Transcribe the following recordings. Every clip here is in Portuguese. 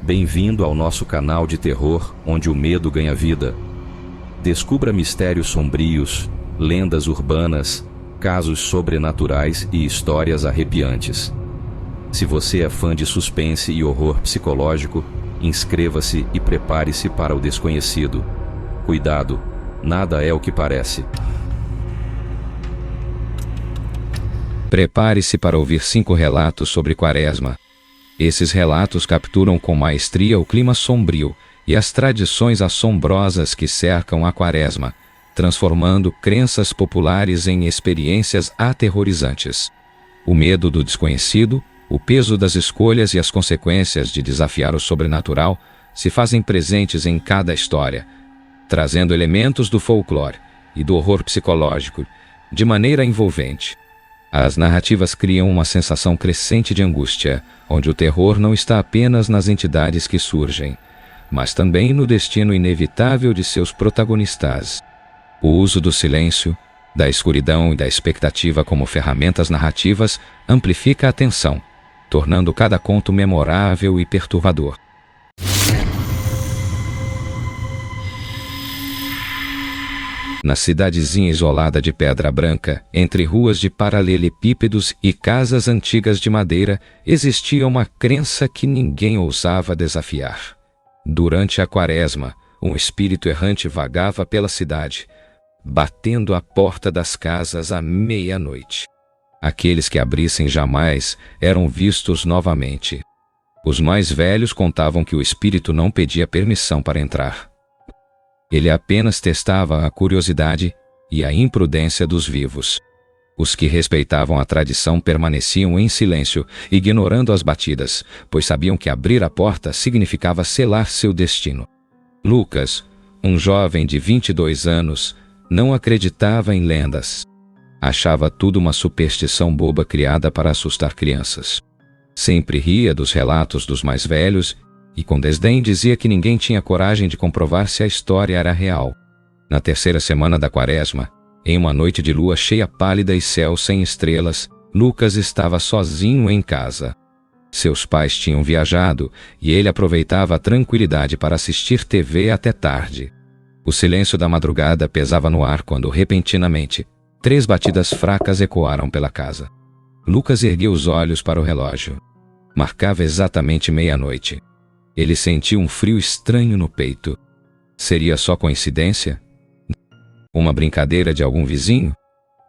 Bem-vindo ao nosso canal de terror, onde o medo ganha vida. Descubra mistérios sombrios, lendas urbanas, casos sobrenaturais e histórias arrepiantes. Se você é fã de suspense e horror psicológico, inscreva-se e prepare-se para o desconhecido. Cuidado, nada é o que parece. Prepare-se para ouvir 5 relatos sobre Quaresma. Esses relatos capturam com maestria o clima sombrio e as tradições assombrosas que cercam a Quaresma, transformando crenças populares em experiências aterrorizantes. O medo do desconhecido, o peso das escolhas e as consequências de desafiar o sobrenatural se fazem presentes em cada história, trazendo elementos do folclore e do horror psicológico de maneira envolvente. As narrativas criam uma sensação crescente de angústia, onde o terror não está apenas nas entidades que surgem, mas também no destino inevitável de seus protagonistas. O uso do silêncio, da escuridão e da expectativa como ferramentas narrativas amplifica a tensão, tornando cada conto memorável e perturbador. Na cidadezinha isolada de Pedra Branca, entre ruas de paralelepípedos e casas antigas de madeira, existia uma crença que ninguém ousava desafiar. Durante a Quaresma, um espírito errante vagava pela cidade, batendo à porta das casas à meia-noite. Aqueles que abrissem jamais eram vistos novamente. Os mais velhos contavam que o espírito não pedia permissão para entrar. Ele apenas testava a curiosidade e a imprudência dos vivos. Os que respeitavam a tradição permaneciam em silêncio, ignorando as batidas, pois sabiam que abrir a porta significava selar seu destino. Lucas, um jovem de 22 anos, não acreditava em lendas. Achava tudo uma superstição boba criada para assustar crianças. Sempre ria dos relatos dos mais velhos e com desdém dizia que ninguém tinha coragem de comprovar se a história era real. Na terceira semana da Quaresma, em uma noite de lua cheia pálida e céu sem estrelas, Lucas estava sozinho em casa. Seus pais tinham viajado e ele aproveitava a tranquilidade para assistir TV até tarde. O silêncio da madrugada pesava no ar quando, repentinamente, 3 batidas fracas ecoaram pela casa. Lucas ergueu os olhos para o relógio. Marcava exatamente meia-noite. Ele sentiu um frio estranho no peito. Seria só coincidência? Uma brincadeira de algum vizinho?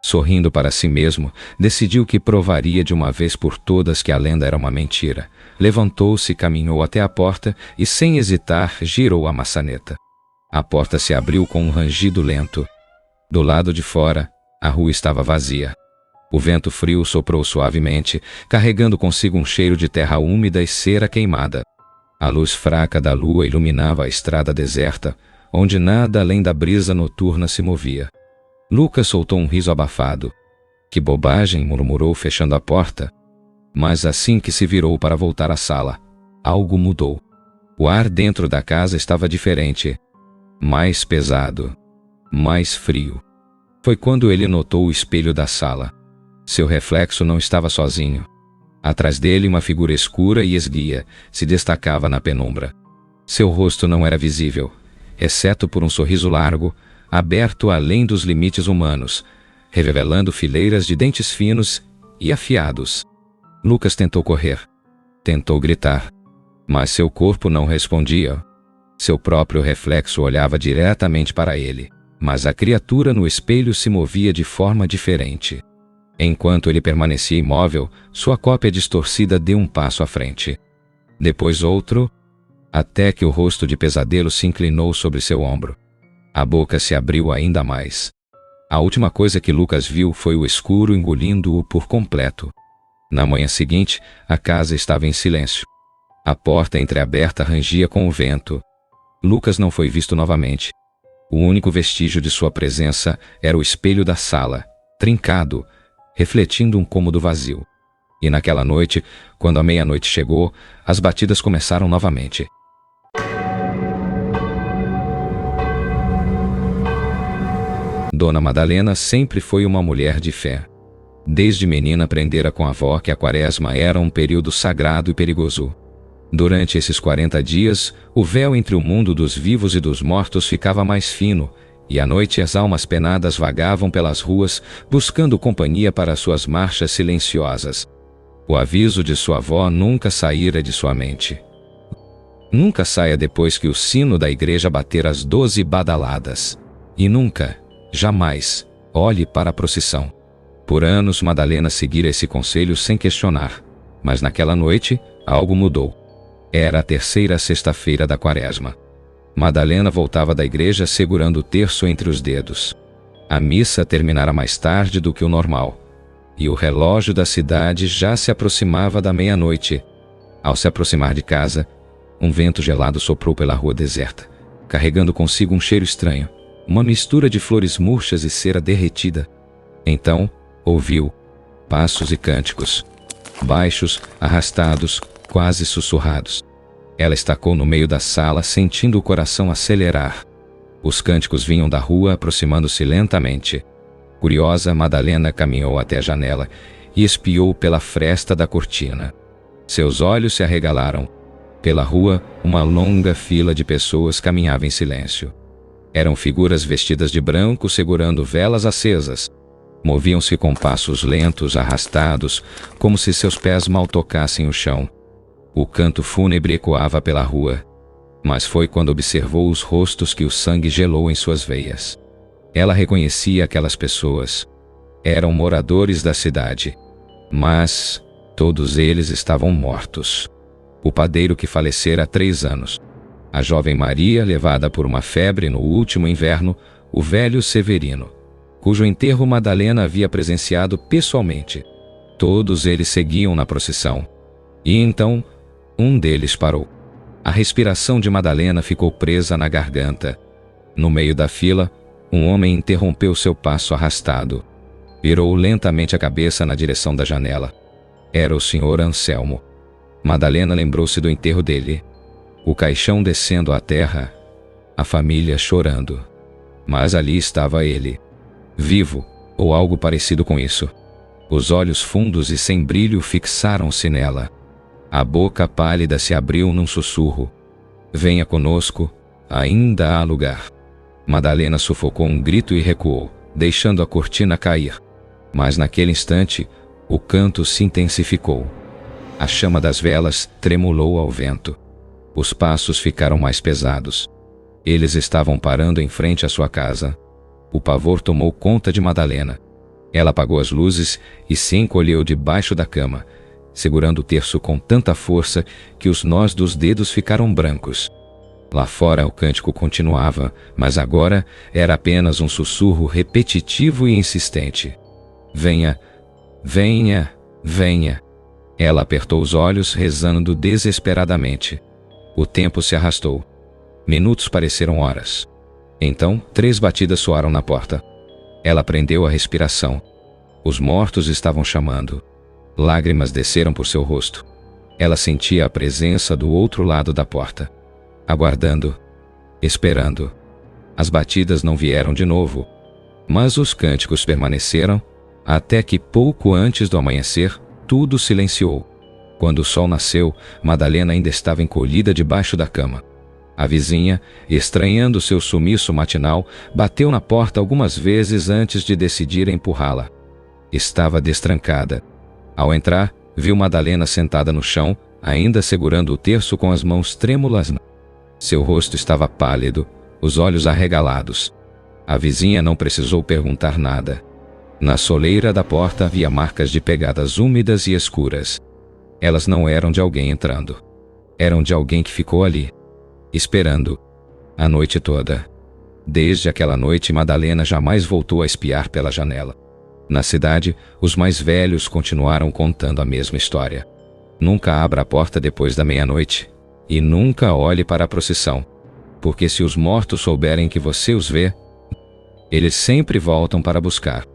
Sorrindo para si mesmo, decidiu que provaria de uma vez por todas que a lenda era uma mentira. Levantou-se, caminhou até a porta e, sem hesitar, girou a maçaneta. A porta se abriu com um rangido lento. Do lado de fora, a rua estava vazia. O vento frio soprou suavemente, carregando consigo um cheiro de terra úmida e cera queimada. A luz fraca da lua iluminava a estrada deserta, onde nada além da brisa noturna se movia. Lucas soltou um riso abafado. Que bobagem, murmurou fechando a porta. Mas assim que se virou para voltar à sala, algo mudou. O ar dentro da casa estava diferente. Mais pesado. Mais frio. Foi quando ele notou o espelho da sala. Seu reflexo não estava sozinho. Atrás dele, uma figura escura e esguia se destacava na penumbra. Seu rosto não era visível, exceto por um sorriso largo, aberto além dos limites humanos, revelando fileiras de dentes finos e afiados. Lucas tentou correr. Tentou gritar. Mas seu corpo não respondia. Seu próprio reflexo olhava diretamente para ele, mas a criatura no espelho se movia de forma diferente. Enquanto ele permanecia imóvel, sua cópia distorcida deu um passo à frente. Depois outro, até que o rosto de Pesadelo se inclinou sobre seu ombro. A boca se abriu ainda mais. A última coisa que Lucas viu foi o escuro engolindo-o por completo. Na manhã seguinte, a casa estava em silêncio. A porta entreaberta rangia com o vento. Lucas não foi visto novamente. O único vestígio de sua presença era o espelho da sala, trincado, refletindo um cômodo vazio. E naquela noite, quando a meia-noite chegou, as batidas começaram novamente. Dona Madalena sempre foi uma mulher de fé. Desde menina aprendera com a avó que a Quaresma era um período sagrado e perigoso. Durante esses 40 dias, o véu entre o mundo dos vivos e dos mortos ficava mais fino, e à noite as almas penadas vagavam pelas ruas, buscando companhia para suas marchas silenciosas. O aviso de sua avó nunca saíra de sua mente. Nunca saia depois que o sino da igreja bater as 12 badaladas. E nunca, jamais, olhe para a procissão. Por anos Madalena seguira esse conselho sem questionar, mas naquela noite, algo mudou. Era a terceira sexta-feira da quaresma. Madalena voltava da igreja segurando o terço entre os dedos. A missa terminara mais tarde do que o normal, e o relógio da cidade já se aproximava da meia-noite. Ao se aproximar de casa, um vento gelado soprou pela rua deserta, carregando consigo um cheiro estranho, uma mistura de flores murchas e cera derretida. Então, ouviu passos e cânticos, baixos, arrastados, quase sussurrados. Ela estacou no meio da sala, sentindo o coração acelerar. Os cânticos vinham da rua, aproximando-se lentamente. Curiosa, Madalena caminhou até a janela e espiou pela fresta da cortina. Seus olhos se arregalaram. Pela rua, uma longa fila de pessoas caminhava em silêncio. Eram figuras vestidas de branco segurando velas acesas. Moviam-se com passos lentos, arrastados, como se seus pés mal tocassem o chão. O canto fúnebre ecoava pela rua, mas foi quando observou os rostos que o sangue gelou em suas veias. Ela reconhecia aquelas pessoas. Eram moradores da cidade, mas todos eles estavam mortos. O padeiro que falecera há 3 anos, a jovem Maria, levada por uma febre no último inverno, o velho Severino, cujo enterro Madalena havia presenciado pessoalmente. Todos eles seguiam na procissão. E então, um deles parou. A respiração de Madalena ficou presa na garganta. No meio da fila, um homem interrompeu seu passo arrastado. Virou lentamente a cabeça na direção da janela. Era o Sr. Anselmo. Madalena lembrou-se do enterro dele. O caixão descendo à terra, a família chorando. Mas ali estava ele, vivo, ou algo parecido com isso. Os olhos fundos e sem brilho fixaram-se nela. A boca pálida se abriu num sussurro. Venha conosco, ainda há lugar. Madalena sufocou um grito e recuou, deixando a cortina cair. Mas naquele instante, o canto se intensificou. A chama das velas tremulou ao vento. Os passos ficaram mais pesados. Eles estavam parando em frente à sua casa. O pavor tomou conta de Madalena. Ela apagou as luzes e se encolheu debaixo da cama, segurando o terço com tanta força que os nós dos dedos ficaram brancos. Lá fora o cântico continuava, mas agora era apenas um sussurro repetitivo e insistente. Venha, venha, venha. Ela apertou os olhos, rezando desesperadamente. O tempo se arrastou. Minutos pareceram horas. Então, 3 batidas soaram na porta. Ela prendeu a respiração. Os mortos estavam chamando. Lágrimas desceram por seu rosto. Ela sentia a presença do outro lado da porta. Aguardando. Esperando. As batidas não vieram de novo. Mas os cânticos permaneceram, até que pouco antes do amanhecer, tudo silenciou. Quando o sol nasceu, Madalena ainda estava encolhida debaixo da cama. A vizinha, estranhando seu sumiço matinal, bateu na porta algumas vezes antes de decidir empurrá-la. Estava destrancada. Ao entrar, viu Madalena sentada no chão, ainda segurando o terço com as mãos trêmulas. Seu rosto estava pálido, os olhos arregalados. A vizinha não precisou perguntar nada. Na soleira da porta havia marcas de pegadas úmidas e escuras. Elas não eram de alguém entrando. Eram de alguém que ficou ali, esperando, a noite toda. Desde aquela noite, Madalena jamais voltou a espiar pela janela. Na cidade, os mais velhos continuaram contando a mesma história. Nunca abra a porta depois da meia-noite. E nunca olhe para a procissão. Porque se os mortos souberem que você os vê, eles sempre voltam para buscar.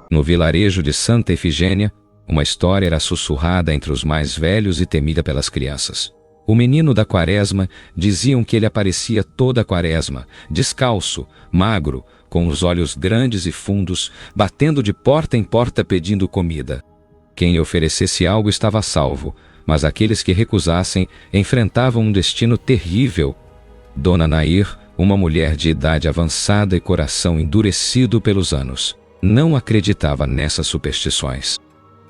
No vilarejo de Santa Efigênia, uma história era sussurrada entre os mais velhos e temida pelas crianças. O menino da quaresma, diziam que ele aparecia toda a quaresma, descalço, magro, com os olhos grandes e fundos, batendo de porta em porta pedindo comida. Quem lhe oferecesse algo estava a salvo, mas aqueles que recusassem enfrentavam um destino terrível. Dona Nair, uma mulher de idade avançada e coração endurecido pelos anos, não acreditava nessas superstições.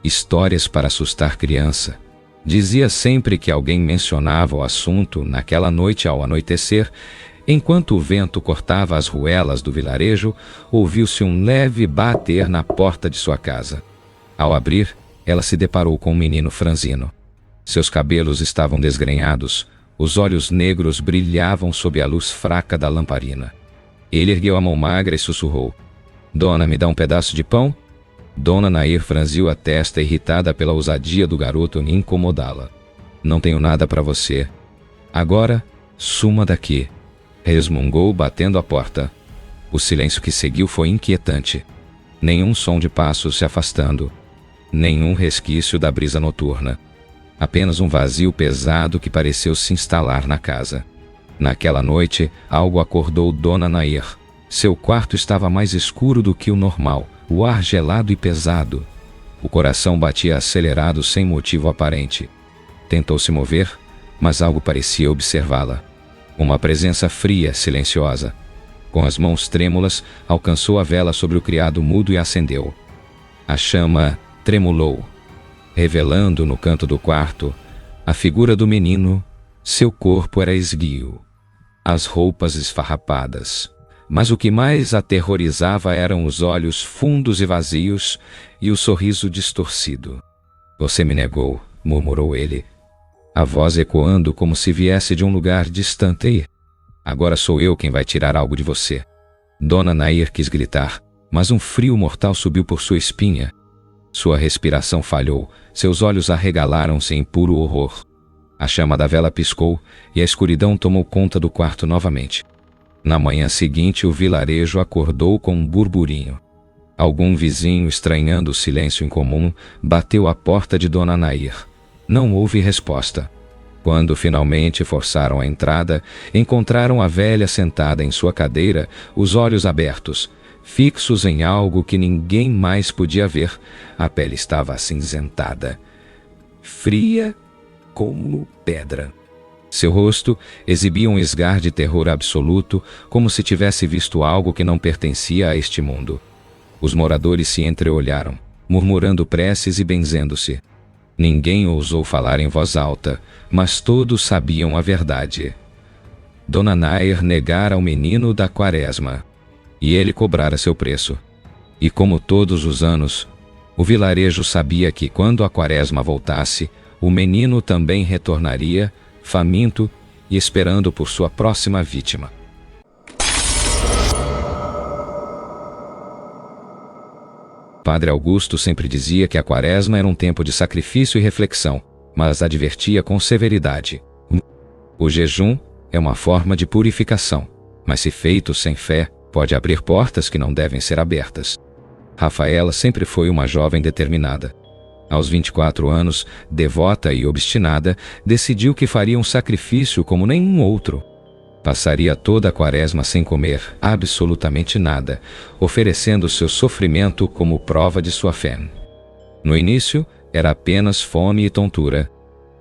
Histórias para assustar criança. Dizia sempre que alguém mencionava o assunto naquela noite ao anoitecer. Enquanto o vento cortava as ruelas do vilarejo, ouviu-se um leve bater na porta de sua casa. Ao abrir, ela se deparou com um menino franzino. Seus cabelos estavam desgrenhados, os olhos negros brilhavam sob a luz fraca da lamparina. Ele ergueu a mão magra e sussurrou: "Dona, me dá um pedaço de pão?" Dona Nair franziu a testa, irritada pela ousadia do garoto em incomodá-la. "Não tenho nada para você. Agora, suma daqui", resmungou, batendo a porta. O silêncio que seguiu foi inquietante. Nenhum som de passos se afastando. Nenhum resquício da brisa noturna. Apenas um vazio pesado que pareceu se instalar na casa. Naquela noite, algo acordou Dona Nair. Seu quarto estava mais escuro do que o normal, o ar gelado e pesado. O coração batia acelerado sem motivo aparente. Tentou se mover, mas algo parecia observá-la. Uma presença fria, silenciosa. Com as mãos trêmulas, alcançou a vela sobre o criado mudo e acendeu. A chama tremulou, revelando no canto do quarto a figura do menino. Seu corpo era esguio, as roupas esfarrapadas, mas o que mais aterrorizava eram os olhos fundos e vazios e o sorriso distorcido. "Você me negou", murmurou ele, a voz ecoando como se viesse de um lugar distante. "Agora sou eu quem vai tirar algo de você." Dona Nair quis gritar, mas um frio mortal subiu por sua espinha. Sua respiração falhou, seus olhos arregalaram-se em puro horror. A chama da vela piscou e a escuridão tomou conta do quarto novamente. Na manhã seguinte, o vilarejo acordou com um burburinho. Algum vizinho, estranhando o silêncio incomum, bateu à porta de Dona Nair. Não houve resposta. Quando finalmente forçaram a entrada, encontraram a velha sentada em sua cadeira, os olhos abertos, fixos em algo que ninguém mais podia ver. A pele estava acinzentada, fria como pedra. Seu rosto exibia um esgar de terror absoluto, como se tivesse visto algo que não pertencia a este mundo. Os moradores se entreolharam, murmurando preces e benzendo-se. Ninguém ousou falar em voz alta, mas todos sabiam a verdade. Dona Nair negara ao menino da quaresma, e ele cobrara seu preço. E como todos os anos, o vilarejo sabia que quando a quaresma voltasse, o menino também retornaria, faminto e esperando por sua próxima vítima. Padre Augusto sempre dizia que a quaresma era um tempo de sacrifício e reflexão, mas advertia com severidade: o jejum é uma forma de purificação, mas se feito sem fé, pode abrir portas que não devem ser abertas. Rafaela sempre foi uma jovem determinada. Aos 24 anos, devota e obstinada, decidiu que faria um sacrifício como nenhum outro. Passaria toda a quaresma sem comer absolutamente nada, oferecendo seu sofrimento como prova de sua fé. No início, era apenas fome e tontura.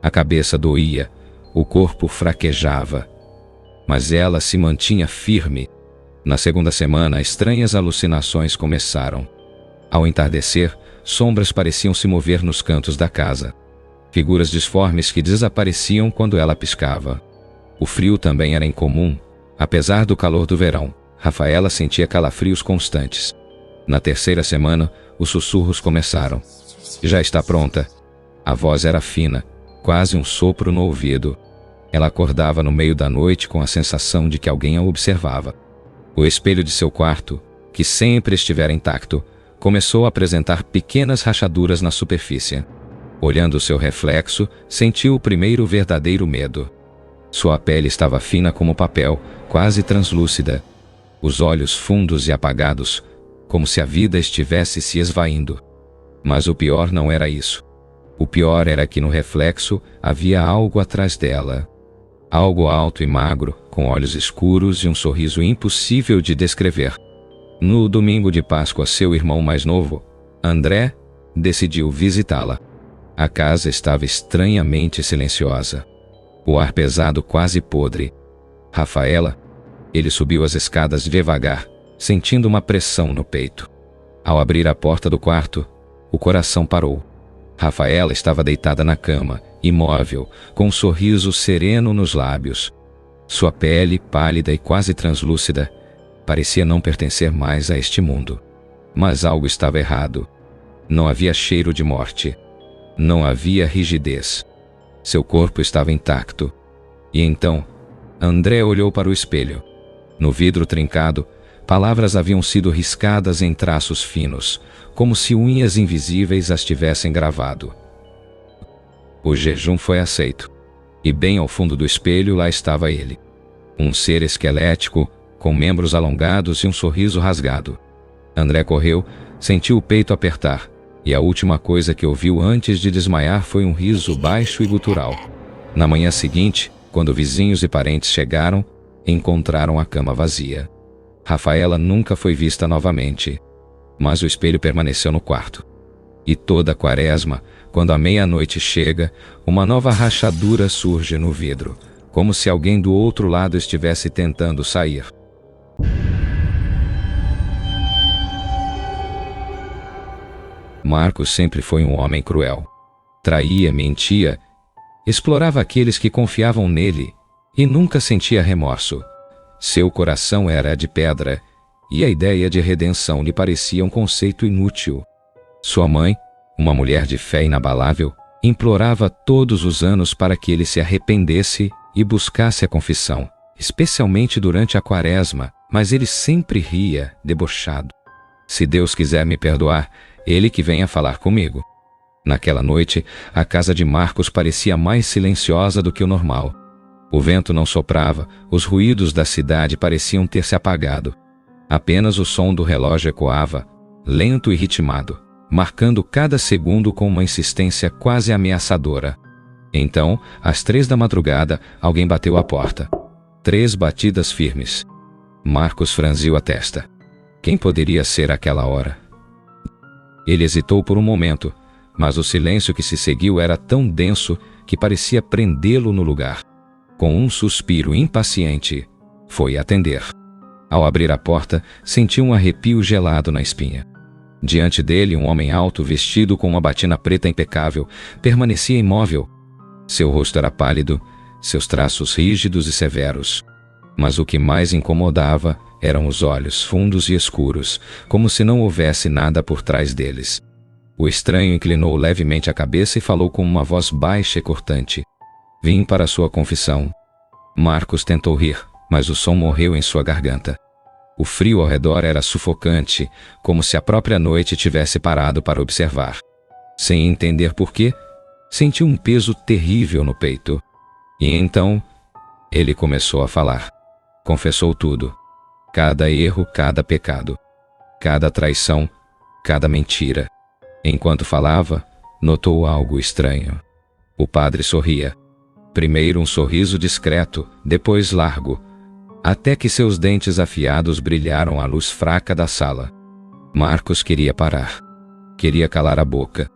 A cabeça doía, o corpo fraquejava. Mas ela se mantinha firme. Na segunda semana, estranhas alucinações começaram. Ao entardecer, sombras pareciam se mover nos cantos da casa. Figuras disformes que desapareciam quando ela piscava. O frio também era incomum. Apesar do calor do verão, Rafaela sentia calafrios constantes. Na terceira semana, os sussurros começaram. "Já está pronta." A voz era fina, quase um sopro no ouvido. Ela acordava no meio da noite com a sensação de que alguém a observava. O espelho de seu quarto, que sempre estivera intacto, começou a apresentar pequenas rachaduras na superfície. Olhando seu reflexo, sentiu o primeiro verdadeiro medo. Sua pele estava fina como papel, quase translúcida. Os olhos fundos e apagados, como se a vida estivesse se esvaindo. Mas o pior não era isso. O pior era que no reflexo havia algo atrás dela. Algo alto e magro, com olhos escuros e um sorriso impossível de descrever. No domingo de Páscoa, seu irmão mais novo, André, decidiu visitá-la. A casa estava estranhamente silenciosa. O ar pesado, quase podre. Rafaela, ele subiu as escadas devagar, sentindo uma pressão no peito. Ao abrir a porta do quarto, o coração parou. Rafaela estava deitada na cama, imóvel, com um sorriso sereno nos lábios. Sua pele, pálida e quase translúcida, parecia não pertencer mais a este mundo. Mas algo estava errado. Não havia cheiro de morte. Não havia rigidez. Seu corpo estava intacto. E então, André olhou para o espelho. No vidro trincado, palavras haviam sido riscadas em traços finos, como se unhas invisíveis as tivessem gravado. O jejum foi aceito. E bem ao fundo do espelho lá estava ele. Um ser esquelético, com membros alongados e um sorriso rasgado. André correu, sentiu o peito apertar, e a última coisa que ouviu antes de desmaiar foi um riso baixo e gutural. Na manhã seguinte, quando vizinhos e parentes chegaram, encontraram a cama vazia. Rafaela nunca foi vista novamente, mas o espelho permaneceu no quarto. E toda a quaresma, quando a meia-noite chega, uma nova rachadura surge no vidro, como se alguém do outro lado estivesse tentando sair. Marcos sempre foi um homem cruel. Traía, mentia, explorava aqueles que confiavam nele e nunca sentia remorso. Seu coração era de pedra e a ideia de redenção lhe parecia um conceito inútil. Sua mãe, uma mulher de fé inabalável, implorava todos os anos para que ele se arrependesse e buscasse a confissão, especialmente durante a quaresma, mas ele sempre ria, debochado. Se Deus quiser me perdoar, ele que venha falar comigo. Naquela noite, a casa de Marcos parecia mais silenciosa do que o normal. O vento não soprava, os ruídos da cidade pareciam ter se apagado. Apenas o som do relógio ecoava, lento e ritmado, marcando cada segundo com uma insistência quase ameaçadora. Então, às 3 da madrugada, alguém bateu à porta. 3 batidas firmes. Marcos franziu a testa. Quem poderia ser aquela hora? Ele hesitou por um momento, mas o silêncio que se seguiu era tão denso que parecia prendê-lo no lugar. Com um suspiro impaciente, foi atender. Ao abrir a porta, sentiu um arrepio gelado na espinha. Diante dele, um homem alto, vestido com uma batina preta impecável, permanecia imóvel. Seu rosto era pálido, seus traços rígidos e severos. Mas o que mais incomodava eram os olhos fundos e escuros, como se não houvesse nada por trás deles. O estranho inclinou levemente a cabeça e falou com uma voz baixa e cortante. Vim para sua confissão. Marcos tentou rir, mas o som morreu em sua garganta. O frio ao redor era sufocante, como se a própria noite tivesse parado para observar. Sem entender por quê, sentiu um peso terrível no peito. E então, ele começou a falar. Confessou tudo. Cada erro, cada pecado. Cada traição, cada mentira. Enquanto falava, notou algo estranho. O padre sorria. Primeiro um sorriso discreto, depois largo, até que seus dentes afiados brilharam à luz fraca da sala. Marcos queria parar. Queria calar a boca.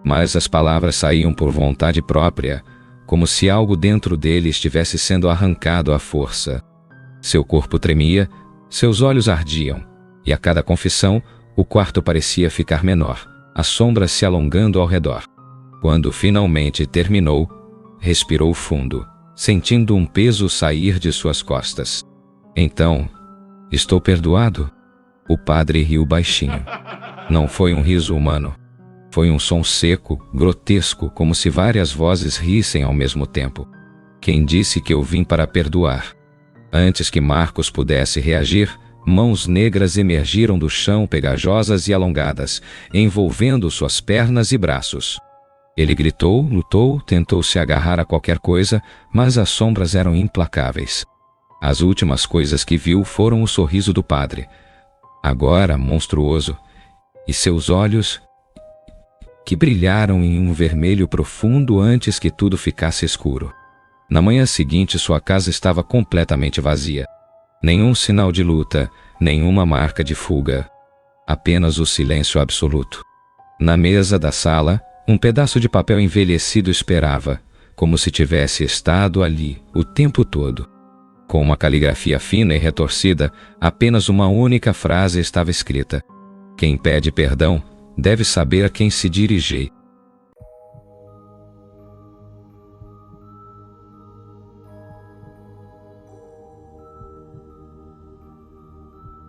Mas as palavras saíam por vontade própria, como se algo dentro dele estivesse sendo arrancado à força. Seu corpo tremia, seus olhos ardiam, e a cada confissão, o quarto parecia ficar menor, as sombras se alongando ao redor. Quando finalmente terminou, respirou fundo, sentindo um peso sair de suas costas. Então, estou perdoado? O padre riu baixinho. Não foi um riso humano. Foi um som seco, grotesco, como se várias vozes rissem ao mesmo tempo. Quem disse que eu vim para perdoar? Antes que Marcos pudesse reagir, mãos negras emergiram do chão pegajosas e alongadas, envolvendo suas pernas e braços. Ele gritou, lutou, tentou se agarrar a qualquer coisa, mas as sombras eram implacáveis. As últimas coisas que viu foram o sorriso do padre, agora monstruoso, e seus olhos, que brilharam em um vermelho profundo antes que tudo ficasse escuro. Na manhã seguinte, sua casa estava completamente vazia. Nenhum sinal de luta, nenhuma marca de fuga. Apenas o silêncio absoluto. Na mesa da sala, um pedaço de papel envelhecido esperava, como se tivesse estado ali o tempo todo. Com uma caligrafia fina e retorcida, apenas uma única frase estava escrita: quem pede perdão deve saber a quem se dirigir.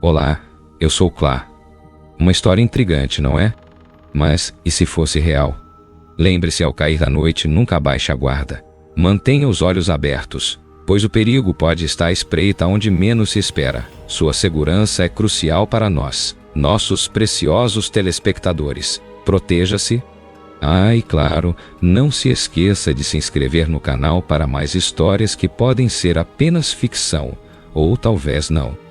Olá, eu sou Clá. Uma história intrigante, não é? Mas, e se fosse real? Lembre-se, ao cair da noite, nunca abaixe a guarda. Mantenha os olhos abertos, pois o perigo pode estar à espreita onde menos se espera. Sua segurança é crucial para nós, nossos preciosos telespectadores. Proteja-se. E claro, não se esqueça de se inscrever no canal para mais histórias que podem ser apenas ficção, ou talvez não.